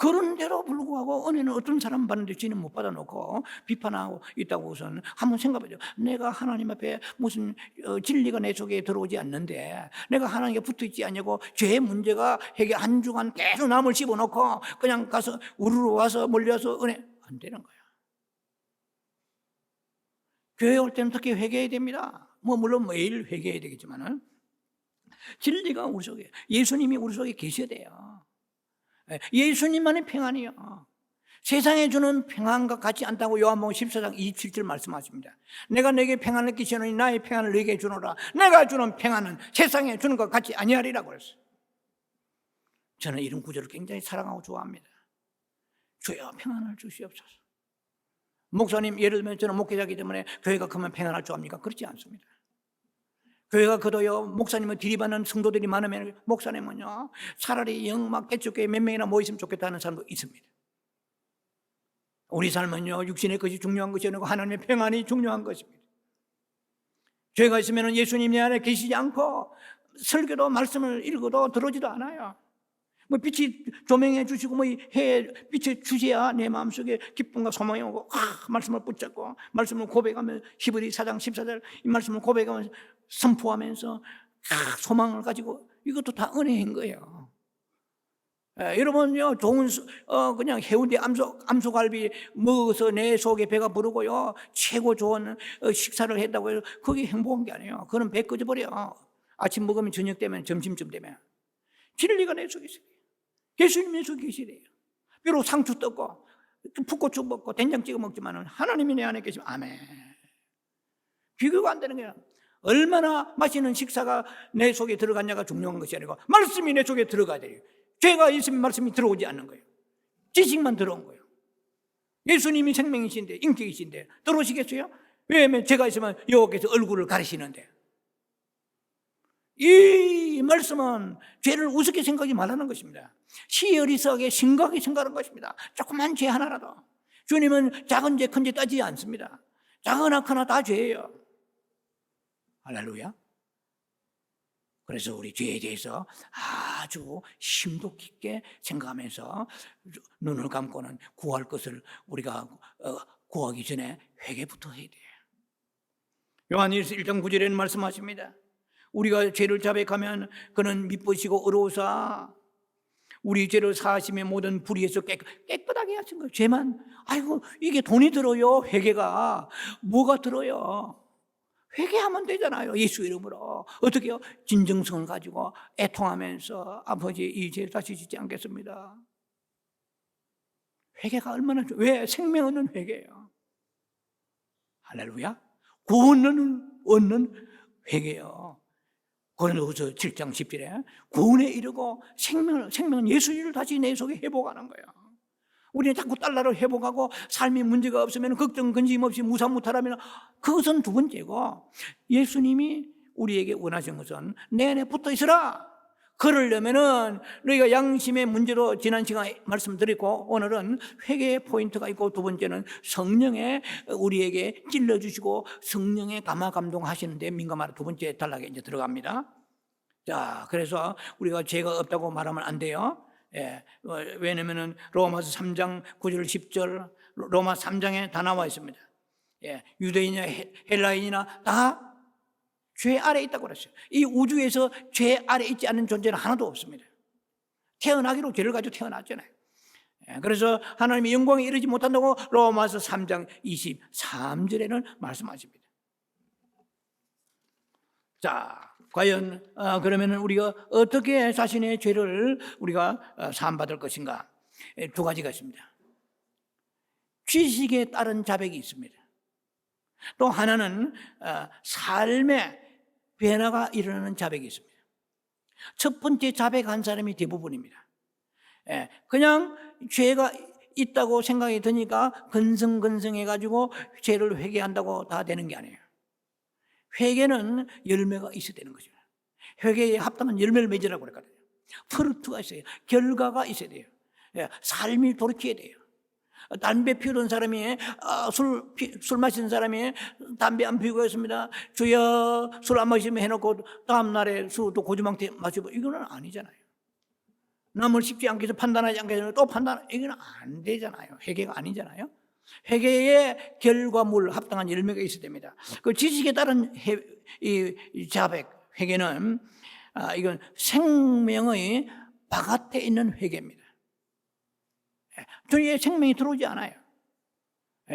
그런데도 불구하고 은혜는 어떤 사람 받는데 지는 못 받아놓고 비판하고 있다고 우선 한번 생각해보죠. 내가 하나님 앞에 무슨 진리가 내 속에 들어오지 않는데 내가 하나님께 붙어있지 않냐고 죄의 문제가 해결 한 주간 계속 남을 씹어놓고 그냥 가서 우르르 와서 몰려서 은혜 안 되는 거야. 교회 올 때는 특히 회개해야 됩니다. 뭐 물론 매일 회개해야 되겠지만은 진리가 우리 속에 예수님이 우리 속에 계셔야 돼요. 예수님만의 평안이요. 세상에 주는 평안과 같지 않다고 요한복음 14장 27절 말씀하십니다. 내가 내게 평안을 끼치노니 나의 평안을 너에게 주노라. 내가 주는 평안은 세상에 주는 것 같지 아니하리라고 했어요. 저는 이런 구절을 굉장히 사랑하고 좋아합니다. 주여 평안을 주시옵소서. 목사님 예를 들면 저는 목회자이기 때문에 교회가 크면 평안할 줄 압니까? 그렇지 않습니다. 교회가 그도요 목사님을 들이받는 성도들이 많으면 목사님은요 차라리 영막 개척교회 몇 명이나 모였으면 좋겠다는 사람도 있습니다. 우리 삶은요 육신의 것이 중요한 것이 아니고 하나님의 평안이 중요한 것입니다. 죄가 있으면 예수님 내 안에 계시지 않고 설교도 말씀을 읽어도 들어오지도 않아요. 뭐 빛이 조명해 주시고 뭐 해 빛을 주셔야 내 마음속에 기쁨과 소망이 오고 말씀을 붙잡고 말씀을 고백하며 히브리 4장 14절 이 말씀을 고백하면서 선포하면서 소망을 가지고 이것도 다 은혜인 거예요. 여러분요 좋은 그냥 해운대 암소갈비 먹어서 내 속에 배가 부르고요 최고 좋은 식사를 했다고 해서 그게 행복한 게 아니에요. 그건 배 꺼져버려. 아침 먹으면 저녁 되면 점심쯤 되면 진리가 내 속에 있어요. 예수님 내 속에 계시래요. 비록 상추 떴고 풋고추 먹고 된장 찍어 먹지만 하나님이 내 안에 계시면 아멘. 비교가 안 되는 거야. 얼마나 맛있는 식사가 내 속에 들어갔냐가 중요한 것이 아니고 말씀이 내 속에 들어가야 돼요. 죄가 있으면 말씀이 들어오지 않는 거예요. 지식만 들어온 거예요. 예수님이 생명이신데 인격이신데 들어오시겠어요? 왜냐하면 죄가 있으면 여호와께서 얼굴을 가리시는데. 이 말씀은 죄를 우습게 생각하지 말라는 것입니다. 시어리석에 심각하게 생각하는 것입니다. 조그만 죄 하나라도. 주님은 작은 죄 큰 죄 따지지 않습니다. 작으나 크나 다 죄예요. 할렐루야. 그래서 우리 죄에 대해서 아주 심도 깊게 생각하면서 눈을 감고는 구할 것을 우리가 구하기 전에 회개부터 해야 돼요. 요한일서 1장 9절에는 말씀하십니다. 우리가 죄를 자백하면 그는 미쁘시고 의로우사 우리 죄를 사하시며 모든 불의에서 깨끗하게 하신 거예요. 죄만 아이고 이게 돈이 들어요. 회개가 뭐가 들어요. 회개하면 되잖아요. 예수 이름으로. 어떻게 해요? 진정성을 가지고 애통하면서 아버지 이 죄 다시 짓지 않겠습니다. 회개가 왜 생명 얻는 회개예요. 할렐루야. 구원을 얻는 회개예요. 고린도후서 7장 10절에 구원에 이르고 생명은 예수를 다시 내 속에 회복하는 거예요. 우리는 자꾸 달러를 회복하고 삶에 문제가 없으면 걱정 근심 없이 무사무탈하면 그것은 두 번째고 예수님이 우리에게 원하신 것은 내 안에 붙어 있으라. 그러려면은 너희가 양심의 문제로 지난 시간에 말씀드렸고 오늘은 회개의 포인트가 있고 두 번째는 성령에 우리에게 찔러주시고 성령에 감화 감동하시는데 민감하라 두 번째 단락에 이제 들어갑니다. 자, 그래서 우리가 죄가 없다고 말하면 안 돼요. 예, 왜냐면은 로마서 3장 9절 10절 로마 3장에 다 나와 있습니다. 예, 유대인이나 헬라인이나 다 죄 아래에 있다고 그랬어요. 이 우주에서 죄 아래에 있지 않는 존재는 하나도 없습니다. 태어나기로 죄를 가지고 태어났잖아요. 그래서 하나님의 영광에 이르지 못한다고 로마서 3장 23절에는 말씀하십니다. 자, 과연 그러면 우리가 어떻게 자신의 죄를 우리가 사함받을 것인가? 두 가지가 있습니다. 지식에 따른 자백이 있습니다. 또 하나는 삶의 변화가 일어나는 자백이 있습니다. 첫 번째 자백한 사람이 대부분입니다. 그냥 죄가 있다고 생각이 드니까 건성건성해가지고 죄를 회개한다고 다 되는 게 아니에요. 회개는 열매가 있어야 되는 거죠. 회개에 합당한 열매를 맺으라고 그랬거든요. 프루트가 있어요. 결과가 있어야 돼요. 삶이 돌이켜야 돼요. 담배 피우던 사람이 술 마시는 사람이 담배 안 피우고 있습니다. 주여 술 안 마시면 해놓고 다음날에 술도 고주망태 마시고 이거는 아니잖아요. 남을 쉽지 않게 해서 판단하지 않게 해서 또 이건 안 되잖아요. 회개가 아니잖아요. 회개의 결과물 합당한 열매가 있어야 됩니다. 그 지식에 따른 이 자백 회개는 이건 생명의 바깥에 있는 회개입니다. 저희의 생명이 들어오지 않아요.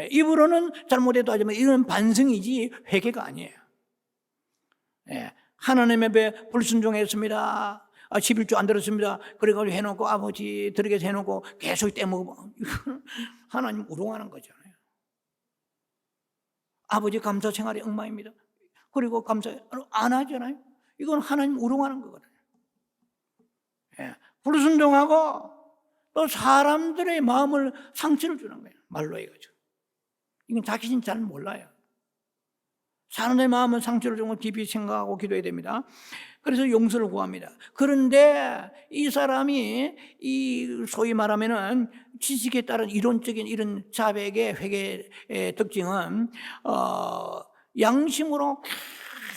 입으로는 잘못해도 하지만 이건 반성이지 회개가 아니에요. 하나님 앞에 불순종했습니다. 11조 안 들었습니다. 그래가지고 해놓고 아버지 드리게 해놓고 계속 떼먹어. 하나님 우롱하는 거잖아요. 아버지 감사 생활이 엉망입니다. 그리고 감사 안 하잖아요. 이건 하나님 우롱하는 거거든요. 불순종하고 또 사람들의 마음을 상처를 주는 거예요. 말로 해가지고. 이건 자신이 잘 몰라요. 사람의 마음은 상처를 정말 깊이 생각하고 기도해야 됩니다. 그래서 용서를 구합니다. 그런데 이 사람이 이 소위 말하면은 지식에 따른 이론적인 이런 자백의 회개의 특징은 양심으로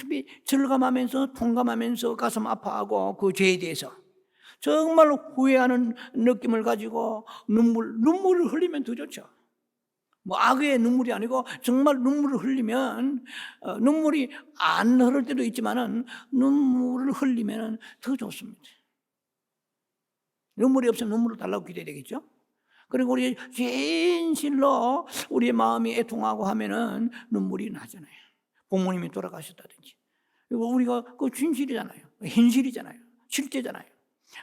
깊이 절감하면서 통감하면서 가슴 아파하고 그 죄에 대해서 정말로 후회하는 느낌을 가지고 눈물을 흘리면 더 좋죠. 뭐 악의 눈물이 아니고 정말 눈물을 흘리면 눈물이 안 흐를 때도 있지만은 눈물을 흘리면 더 좋습니다. 눈물이 없으면 눈물을 달라고 기도해야 되겠죠. 그리고 우리 진실로 우리의 마음이 애통하고 하면은 눈물이 나잖아요. 부모님이 돌아가셨다든지. 그리고 우리가 그 진실이잖아요. 현실이잖아요. 실제잖아요.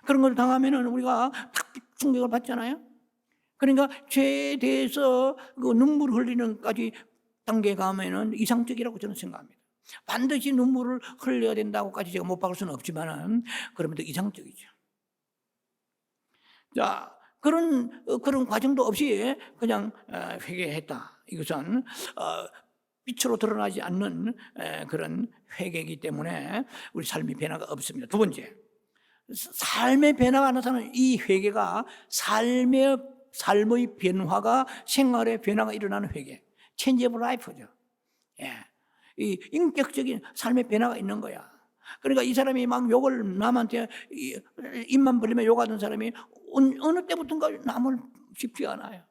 그런 걸 당하면은 우리가 탁 충격을 받잖아요. 그러니까 죄에 대해서 그 눈물 흘리는까지 단계에 가면은 이상적이라고 저는 생각합니다. 반드시 눈물을 흘려야 된다고까지 제가 못 박을 수는 없지만은 그러면 더 이상적이죠. 자, 그런 과정도 없이 그냥 회개했다. 이것은 빛으로 드러나지 않는 그런 회개이기 때문에 우리 삶의 변화가 없습니다. 두 번째, 삶의 변화가 나타나는 이 회개가 삶의 변화가 생활의 변화가 일어나는 회개, 체인지 오브 라이프죠. 예, 이 인격적인 삶의 변화가 있는 거야. 그러니까 이 사람이 막 욕을 남한테 입만 벌리면 욕하던 사람이 어느 때부터인가 남을 짚지 않아요.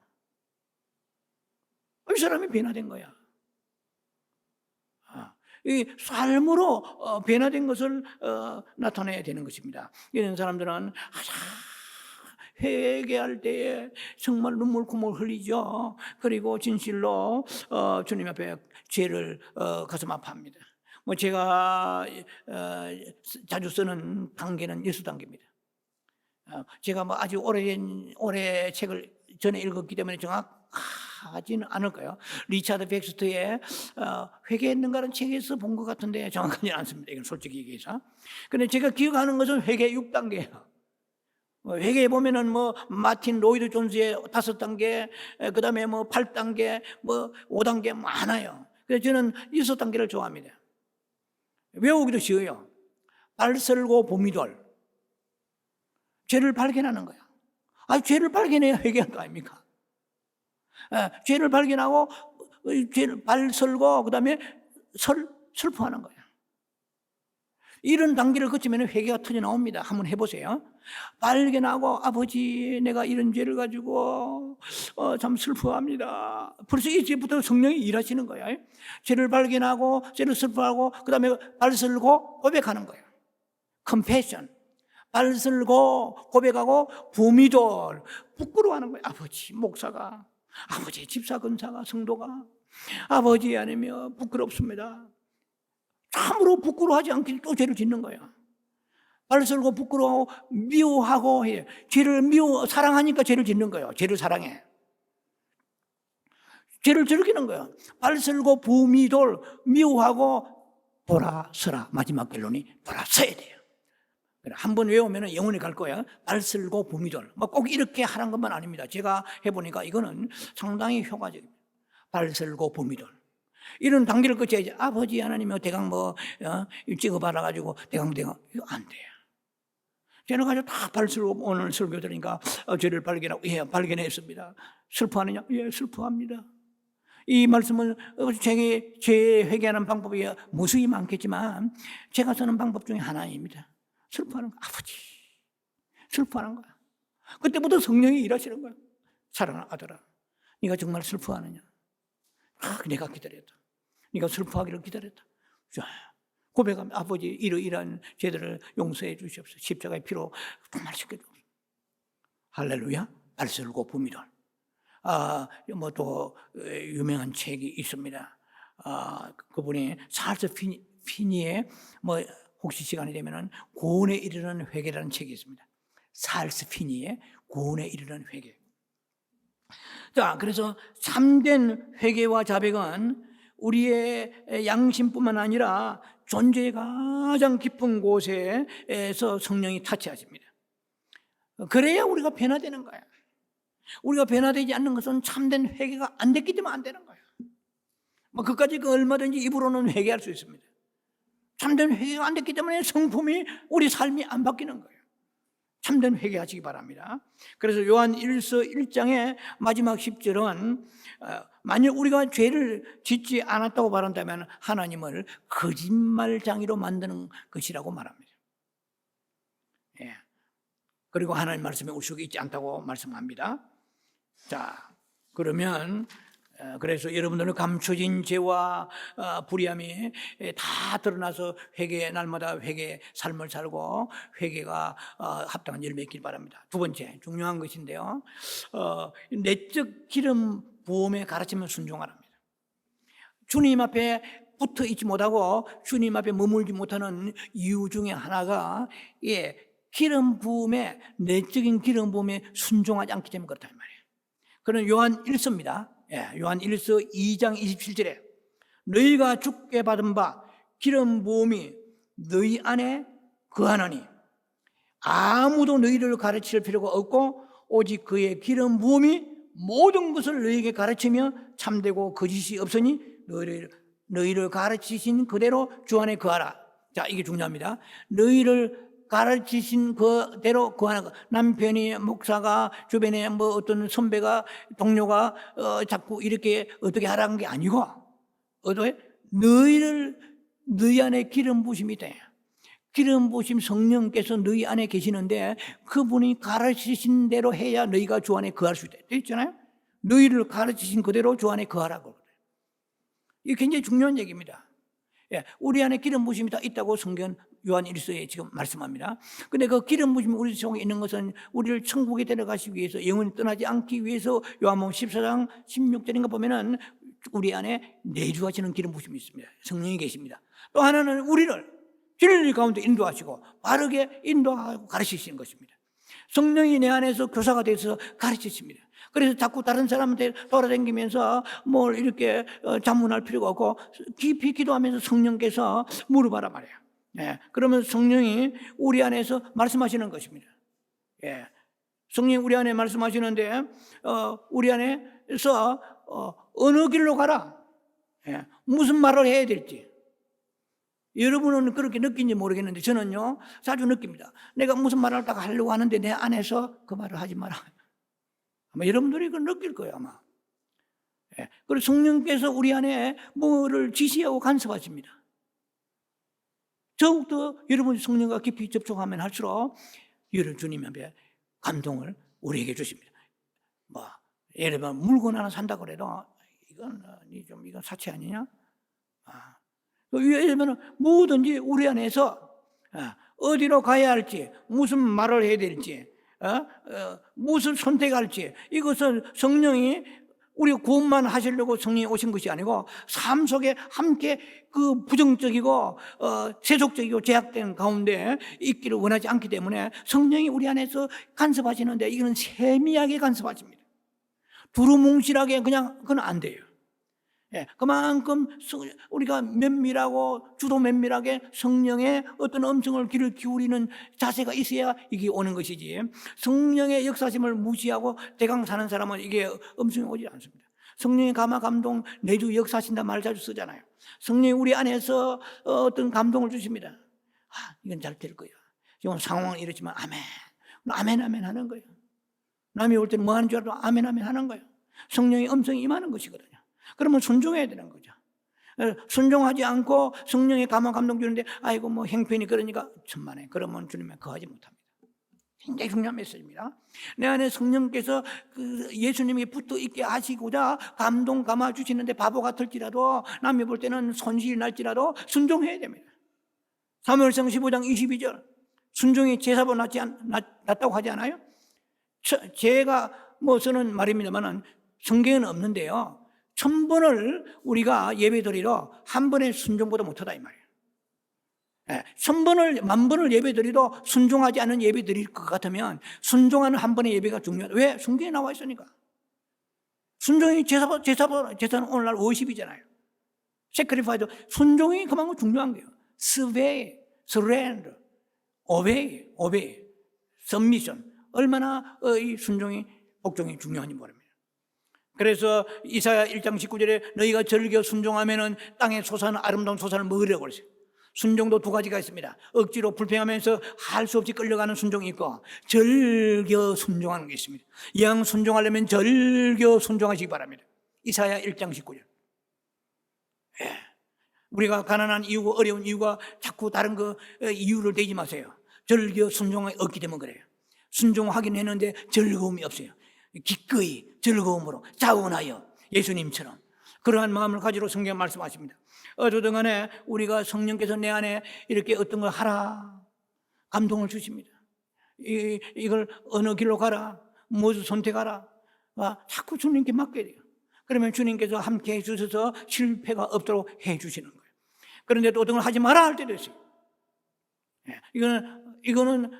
이 사람이 변화된 거야. 이 삶으로 변화된 것을 나타내야 되는 것입니다. 이런 사람들은 회개할 때에 정말 눈물구멍을 흘리죠. 그리고 진실로 주님 앞에 죄를 가슴 아파합니다. 뭐 제가 자주 쓰는 단계는 예수 단계입니다. 제가 뭐 아주 오래 책을 전에 읽었기 때문에 정확하지는 않을 거예요. 리차드 백스터의 회개했는가라는 책에서 본 것 같은데 정확하지는 않습니다. 이건 솔직히 얘기해서. 근데 제가 기억하는 것은 회개 6단계예요. 회개에 보면은 뭐 마틴 로이드 존스의 5단계, 그 다음에 뭐 8단계, 뭐 5단계 많아요. 그래서 저는 6단계를 좋아합니다. 외우기도 쉬워요. 발설고 보미돌. 죄를 발견하는 거야. 죄를 발견해야 회개한 거 아닙니까? 죄를 발견하고 죄를 발설고 그다음에 슬퍼하는 거야. 이런 단계를 거치면 회개가 터져 나옵니다. 한번 해보세요. 발견하고 아버지 내가 이런 죄를 가지고 참 슬퍼합니다. 벌써 이제부터 성령이 일하시는 거야. 죄를 발견하고 죄를 슬퍼하고 그다음에 발설고 고백하는 거야. 컴패션. 발설고 고백하고 부미돌 부끄러워하는 거야. 아버지 목사가, 아버지 집사 권사가, 성도가 아버지 아니며 부끄럽습니다. 참으로 부끄러워하지 않게 또 죄를 짓는 거야. 발설고 부끄러워하고 미워하고 해. 죄를 사랑하니까 죄를 짓는 거예요. 죄를 사랑해. 죄를 즐기는 거예요. 발설고 부미돌 미워하고 돌아서라. 마지막 결론이 돌아서야 돼요. 한번 외우면 영원히 갈 거야. 발설고 부미돌. 꼭 이렇게 하는 것만 아닙니다. 제가 해보니까 이거는 상당히 효과적입니다. 발설고 부미돌. 이런 단계를 거쳐야지. 아버지 하나님이 대강 찍어받아가지고 대강 이거 안 돼요. 죄를 가지고 다 발설고 오늘 설교 들으니까 죄를 발견하고 예 발견했습니다. 슬퍼하느냐? 예 슬퍼합니다. 이 말씀은 죄 회개하는 방법이 무수히 많겠지만 제가 쓰는 방법 중에 하나입니다. 슬퍼하는 거야. 아버지 슬퍼하는 거야. 그때부터 성령이 일하시는 거야. 사랑하는 아들아 네가 정말 슬퍼하느냐? 내가 기다렸다. 네가 슬퍼하기를 기다렸다. 자, 고백하면 아버지 이러이러한 죄들을 용서해 주시옵소서. 십자가의 피로 통말시켜 주옵소서. 할렐루야. 발설고 부미돌. 뭐 또 유명한 책이 있습니다. 그분이 찰스 피니의 뭐 혹시 시간이 되면은 구원에 이르는 회개라는 책이 있습니다. 찰스 피니의 구원에 이르는 회개. 자, 그래서 참된 회개와 자백은 우리의 양심뿐만 아니라 존재의 가장 깊은 곳에서 성령이 타치하십니다. 그래야 우리가 변화되는 거야. 우리가 변화되지 않는 것은 참된 회개가 안 됐기 때문에 안 되는 거야. 뭐 그까지 얼마든지 입으로는 회개할 수 있습니다. 참된 회개가 안 됐기 때문에 성품이, 우리 삶이 안 바뀌는 거예요. 참된 회개하시기 바랍니다. 그래서 요한 1서 1장의 마지막 10절은 만일 우리가 죄를 짓지 않았다고 말한다면 하나님을 거짓말장이로 만드는 것이라고 말합니다. 예. 그리고 하나님 말씀에 우리 속에 있지 않다고 말씀합니다. 자, 그러면 그래서 여러분들은 감춰진 죄와 불의함이 다 드러나서 회개, 날마다 회개 삶을 살고 회개가 합당한 열매 있길 바랍니다. 두 번째 중요한 것인데요, 내적 기름 부음의 가르침을 순종하랍니다. 주님 앞에 붙어 있지 못하고 주님 앞에 머물지 못하는 이유 중에 하나가 기름 부음에, 내적인 기름 부음에 순종하지 않기 때문에 그렇다 이 말이에요. 그는 요한 1서입니다. 요한 1서 2장 27절에 너희가 주께 받은 바 기름 부음이 너희 안에 거하나니 아무도 너희를 가르칠 필요가 없고 오직 그의 기름 부음이 모든 것을 너희에게 가르치며 참되고 거짓이 없으니 너희를 가르치신 그대로 주 안에 거하라. 자, 이게 중요합니다. 너희를 가르치신 그대로 거하는 것. 남편이, 목사가, 주변에 뭐 어떤 선배가, 동료가 자꾸 이렇게 어떻게 하라는 게 아니고, 어떻게? 너희 안에 기름 부으심이 있다. 기름 부으심 성령께서 너희 안에 계시는데 그분이 가르치신 대로 해야 너희가 주 안에 거할 수 있다. 되어 있잖아요. 너희를 가르치신 그대로 주 안에 거하라고. 이게 굉장히 중요한 얘기입니다. 우리 안에 기름 부으심이 다 있다고 성경 요한 1서에 지금 말씀합니다. 근데 그 기름 부으심이 우리 속에 있는 것은 우리를 천국에 데려가시기 위해서, 영원히 떠나지 않기 위해서 요한복음 14장 16절인가 보면은 우리 안에 내주하시는 기름 부으심이 있습니다. 성령이 계십니다. 또 하나는 우리를 진리 가운데 인도하시고 바르게 인도하고 가르치시는 것입니다. 성령이 내 안에서 교사가 돼서 가르치십니다. 그래서 자꾸 다른 사람한테 돌아다니면서 뭘 이렇게 자문할 필요가 없고 깊이 기도하면서 성령께서 물어봐라 말이에요. 그러면 성령이 우리 안에서 말씀하시는 것입니다. 성령이 우리 안에 말씀하시는데 우리 안에서 어느 길로 가라, 무슨 말을 해야 될지. 여러분은 그렇게 느낀지 모르겠는데 저는요 자주 느낍니다. 내가 무슨 말을 딱 하려고 하는데 내 안에서 그 말을 하지 마라. 아마 여러분들이 그걸 느낄 거예요 아마. 그리고 성령께서 우리 안에 뭐를 지시하고 간섭하십니다. 더욱더 여러분이 성령과 깊이 접촉하면 할수록 여러분 주님 앞에 감동을 우리에게 주십니다. 뭐 예를 들면 물건 하나 산다고 해도 이건 사치 아니냐? 예를 들면 뭐든지 우리 안에서 어디로 가야 할지, 무슨 말을 해야 될지, 무슨 선택할지, 이것은 성령이 우리가 구원만 하시려고 성령이 오신 것이 아니고 삶 속에 함께 그 부정적이고 세속적이고 제약된 가운데 있기를 원하지 않기 때문에 성령이 우리 안에서 간섭하시는데 이거는 세미하게 간섭하십니다. 두루뭉실하게 그냥 그건 안 돼요. 그만큼 우리가 면밀하고 주도 면밀하게 성령의 어떤 음성을 귀를 기울이는 자세가 있어야 이게 오는 것이지, 성령의 역사심을 무시하고 대강 사는 사람은 이게 음성이 오지 않습니다. 성령의 감화 감동 내주 역사하신다 말 자주 쓰잖아요. 성령이 우리 안에서 어떤 감동을 주십니다. 이건 잘 될 거야. 지금 상황은 이렇지만 아멘, 아멘 아멘 하는 거예요. 남이 올 때는 뭐 하는 줄 알아도 아멘 아멘 하는 거예요. 성령의 음성이 임하는 것이거든요. 그러면 순종해야 되는 거죠. 순종하지 않고 성령의 감화 감동 주는데 아이고 뭐 형편이 그러니까 천만에, 그러면 주님은 거하지 못합니다. 굉장히 중요한 메시지입니다. 내 안에 성령께서 예수님이 붙어 있게 하시고자 감동 감화 주시는데 바보 같을지라도, 남이 볼 때는 손실이 날지라도 순종해야 됩니다. 사무엘상 15장 22절 순종이 제사보다 낫다고 하지 않아요? 제가 뭐 쓰는 말입니다만 성경에는 없는데요, 1000번을 우리가 예배드리러 한 번의 순종보다 못하다 이 말이에요. 1000번을 10,000번을 예배드리도 순종하지 않은 예배 드릴 것 같으면 순종하는 한 번의 예배가 중요하다. 왜? 성경에 나와 있으니까. 순종이 제사는 오늘날 워십이잖아요. 세크리파이도 순종이 그만큼 중요한 거예요. 스베이, 서렌더, 오베이, submission. 얼마나 이 순종이 복종이 중요한지 모릅니다. 그래서 이사야 1장 19절에 너희가 즐겨 순종하면은 땅에 솟아나는 아름다운 솟아를 먹으려고 그랬어요. 순종도 두 가지가 있습니다. 억지로 불평하면서 할 수 없이 끌려가는 순종이 있고 즐겨 순종하는 게 있습니다. 영 순종하려면 즐겨 순종하시기 바랍니다. 이사야 1장 19절. 우리가 가난한 이유고 어려운 이유가 자꾸 다른 이유를 대지 마세요. 즐겨 순종이 없기 때문에 그래요. 순종하긴 했는데 즐거움이 없어요. 기꺼이 즐거움으로 자원하여 예수님처럼 그러한 마음을 가지고 성경 말씀하십니다. 어쨌든 간에 우리가 성령께서 내 안에 이렇게 어떤 걸 하라 감동을 주십니다. 이걸 어느 길로 가라, 무엇을 선택하라, 자꾸 주님께 맡겨야 돼요. 그러면 주님께서 함께 해주셔서 실패가 없도록 해주시는 거예요. 그런데 또 어떤 걸 하지 마라 할 때도 있어요. 이거는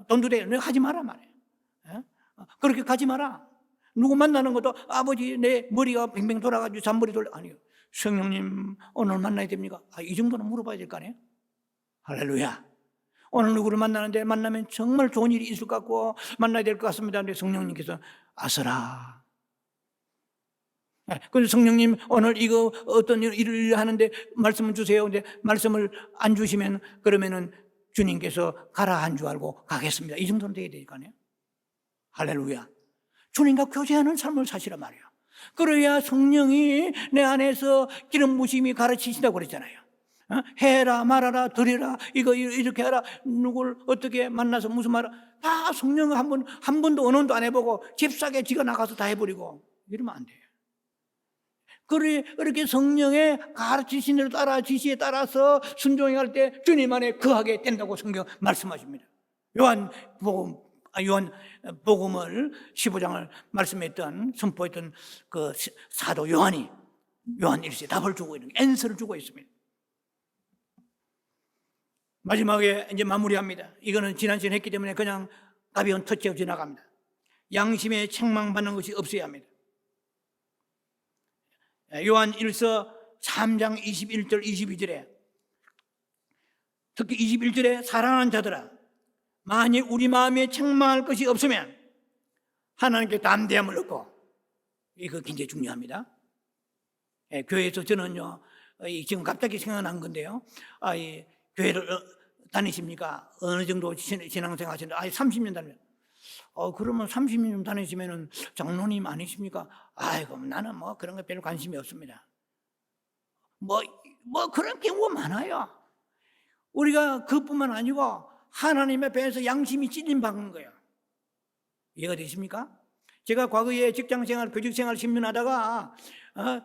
돈도 돼요. 내가 하지 마라 말이에요. 그렇게 가지 마라. 누구 만나는 것도 아버지 내 머리가 뱅뱅 돌아가지고 잔머리 돌려. 아니요. 성령님 오늘 만나야 됩니까? 이 정도는 물어봐야 될 거 아니에요? 할렐루야. 오늘 누구를 만나면 정말 좋은 일이 있을 것 같고 만나야 될 것 같습니다. 근데 성령님께서 아서라. 근데 성령님 오늘 이거 어떤 일을 하는데 말씀을 주세요. 근데 말씀을 안 주시면 그러면은 주님께서 가라 한 줄 알고 가겠습니다. 이 정도는 돼야 될 거 아니에요? 할렐루야. 주님과 교제하는 삶을 사시란 말이에요. 그래야 성령이 내 안에서 기름 부심이 가르치신다고 그랬잖아요. 해라 말아라 드리라 이거 이렇게 하라 누굴 어떻게 만나서 무슨 말을 다 성령을 한 번도 언언도 안 해보고 잽싸게 지가 나가서 다 해버리고 이러면 안 돼요. 그렇게 성령의 가르치신 대로 따라 지시에 따라서 순종해 갈 때 주님 안에 거하게 된다고 성경 말씀하십니다. 요한복음을 15장을 말씀했던 선포했던 그 사도 요한 1세 답을 주고 있는 앤서를 주고 있습니다. 마지막에 이제 마무리합니다. 이거는 지난 시간 했기 때문에 그냥 가벼운 터치하고 지나갑니다. 양심에 책망받는 것이 없어야 합니다. 요한 1서 3장 21절 22절에 특히 21절에 사랑하는 자들아 만일 우리 마음에 책망할 것이 없으면 하나님께 담대함을 얻고 이거 굉장히 중요합니다. 교회에서 저는요 지금 갑자기 생각난 건데요 교회를 다니십니까? 어느 정도 신앙생활 하시는데 30년 다니면 그러면 30년 다니시면은 장로님 아니십니까? 아이고 나는 뭐 그런 거 별로 관심이 없습니다. 뭐 그런 경우가 많아요. 우리가 그뿐만 아니고 하나님 앞에서 양심이 찔림받는 거예요. 이해가 되십니까? 제가 과거에 직장생활, 교직생활 10년 하다가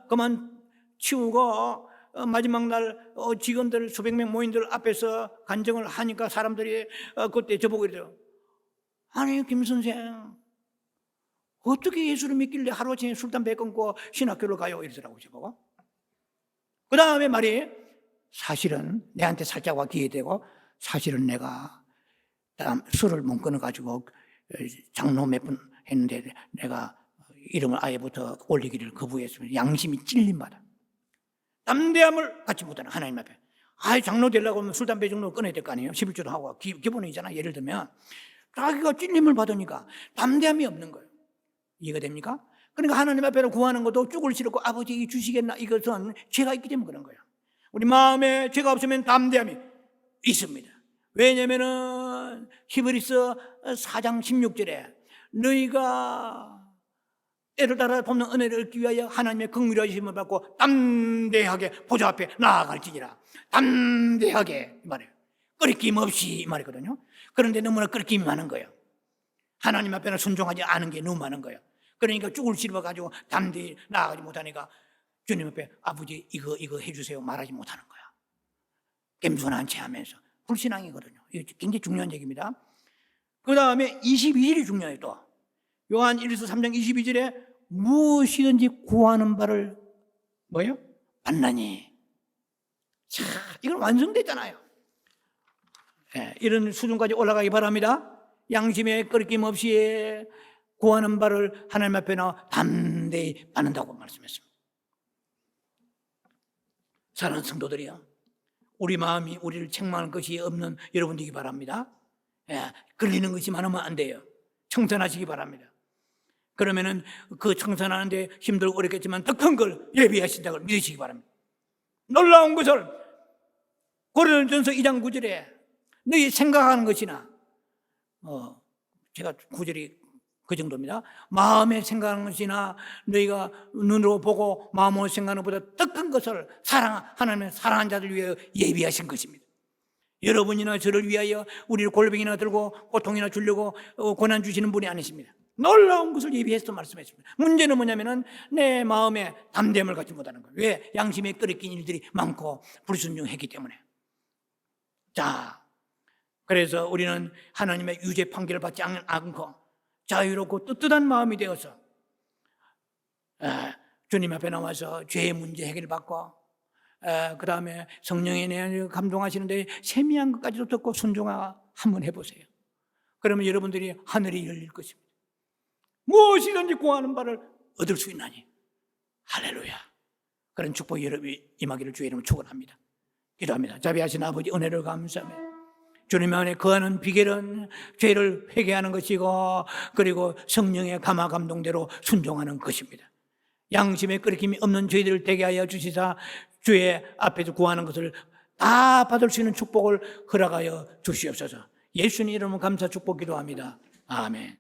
그만 치우고 마지막 날 직원들 수백 명 모인들 앞에서 간증을 하니까 사람들이 그때 저보고 이래요. 아니 김 선생 어떻게 예수를 믿길래 하루아침에 술 담배 끊고 신학교를 가요? 이러더라고요 저보고. 그 다음에 말이 사실은 내한테 살짝 와 기회되고 사실은 내가 술을 못 끊어가지고 장로 몇 분 했는데 내가 이름을 아예부터 올리기를 거부했습니다. 양심이 찔림받아. 담대함을 갖지 못하는 하나님 앞에. 장로 되려고 하면 술, 담배 정도 끊어야 될 거 아니에요? 11조도 하고 기본이잖아. 예를 들면 자기가 찔림을 받으니까 담대함이 없는 거예요. 이해가 됩니까? 그러니까 하나님 앞에서 구하는 것도 쭉을 치르고 아버지 주시겠나 이것은 죄가 있기 때문에 그런 거예요. 우리 마음에 죄가 없으면 담대함이 있습니다. 왜냐면은 히브리서 4장 16절에 너희가 때를 따라 돕는 은혜를 얻기 위하여 하나님의 긍휼하심을 받고 담대하게 보좌 앞에 나아갈지니라. 담대하게 이 말이에요. 끄리낌 없이 이 말이거든요. 그런데 너무나 끄리낌이 많은 거예요. 하나님 앞에는 순종하지 않은 게 너무 많은 거예요. 그러니까 쭉을 씹어가지고 담대히 나아가지 못하니까 주님 앞에 아버지 이거 해주세요 말하지 못하는 거야. 겸손한 채 하면서 불신앙이거든요. 이거 굉장히 중요한 얘기입니다. 그 다음에 22절이 중요해요. 또 요한 1서 3장 22절에 무엇이든지 구하는 바를 뭐예요? 만나니. 자, 이건 완성됐잖아요. 이런 수준까지 올라가기 바랍니다. 양심에 끄리낌 없이 구하는 바를 하나님 앞에 나와 담대히 받는다고 말씀했습니다. 사랑하는 성도들이요, 우리 마음이 우리를 책망할 것이 없는 여러분 되기 바랍니다. 걸리는 것이 많으면 안 돼요. 청산하시기 바랍니다. 그러면은 그 청산하는데 힘들고 어렵겠지만 더 큰 걸 예비하신다는 걸 믿으시기 바랍니다. 놀라운 것을 고린도전서 2장 9절에 너희 생각하는 것이나 제가 9절이 그 정도입니다. 마음에 생각하는 것이나 너희가 눈으로 보고 마음으로 생각하는 것보다 더 큰 것을 하나님의 사랑하는 자들 위해 예비하신 것입니다. 여러분이나 저를 위하여 우리를 골병이나 들고 고통이나 주려고 고난 주시는 분이 아니십니다. 놀라운 것을 예비해서 말씀했습니다. 문제는 뭐냐면은 내 마음에 담대함을 갖지 못하는 거예요. 왜? 양심에 끓이낀 일들이 많고 불순종했기 때문에. 자, 그래서 우리는 하나님의 유죄 판결을 받지 않고 자유롭고 떳떳한 마음이 되어서 주님 앞에 나와서 죄의 문제 해결받고 그 다음에 성령에 대한 감동하시는데 세미한 것까지도 듣고 순종하 한번 해보세요. 그러면 여러분들이 하늘이 열릴 것입니다. 무엇이든지 구하는 바를 얻을 수 있나니. 할렐루야. 그런 축복이 여러분이 임하기를 주의 이름으로 축원합니다. 기도합니다. 자비하신 아버지, 은혜를 감사합니다. 주님 안에 거하는 비결은 죄를 회개하는 것이고 그리고 성령의 감화 감동대로 순종하는 것입니다. 양심에 끓임이 없는 저희들을 되게 하여 주시사 주의 앞에서 구하는 것을 다 받을 수 있는 축복을 허락하여 주시옵소서. 예수님 이름으로 감사 축복 기도합니다. 아멘.